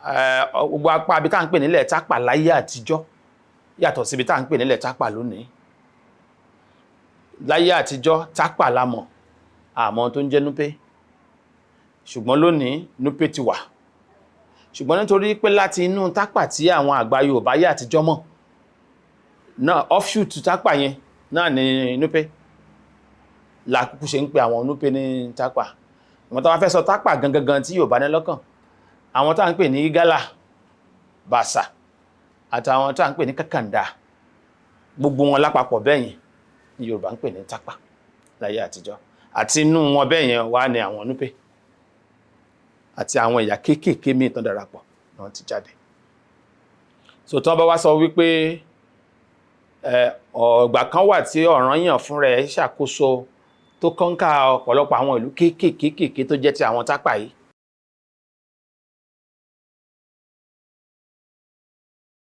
gbogbo apá ibi tá ń pè nílẹ̀ tápà láyé àtijọ́ yàtọ̀ síbi tá ń pè nílẹ̀ tápà lónìí. Láyé àtijọ́ tápà la mọ̀ àmọ́ tó ń jẹ́ núpé, ṣùgbọ́n lónìí núpé ti wà. Ṣùgbọ́n nítorí pé láti inú tápà tí àwọn àgbà Yorùbá yé àtijọ́ mọ̀ náà, offshoot tápà yẹn náà ni núpé, la kúkú ṣe ń pe àwọn núpé ní tápà. Wọ́n tó wá fẹ́ sọ tápà gangan tí Yorùbá ní lọ́kàn, àwọn tá ń pè ní igala, bàsà àtàwọn tá ń pè ní kàkàndá, gbogbo wọn lápapọ̀ bẹ́yẹn ni Yorùbá ń pè ní tápà láyé àtijọ́. Àti inú wọn bẹ́yẹn wá ní àwọn núpé àti àwọn ẹ̀yà kéékèèké míì tán darapọ̀ náà ti jáde. So tí wọ́n bá wá sọ wípé ọ̀gbà kan wà tí Ọ̀rànyàn fún rẹ̀ ṣàkóso tó kọ́ńkà ọ̀pọ̀lọpọ̀ àwọn ìlú kéékèèké tó jẹ́ ti àwọn tápà yìí,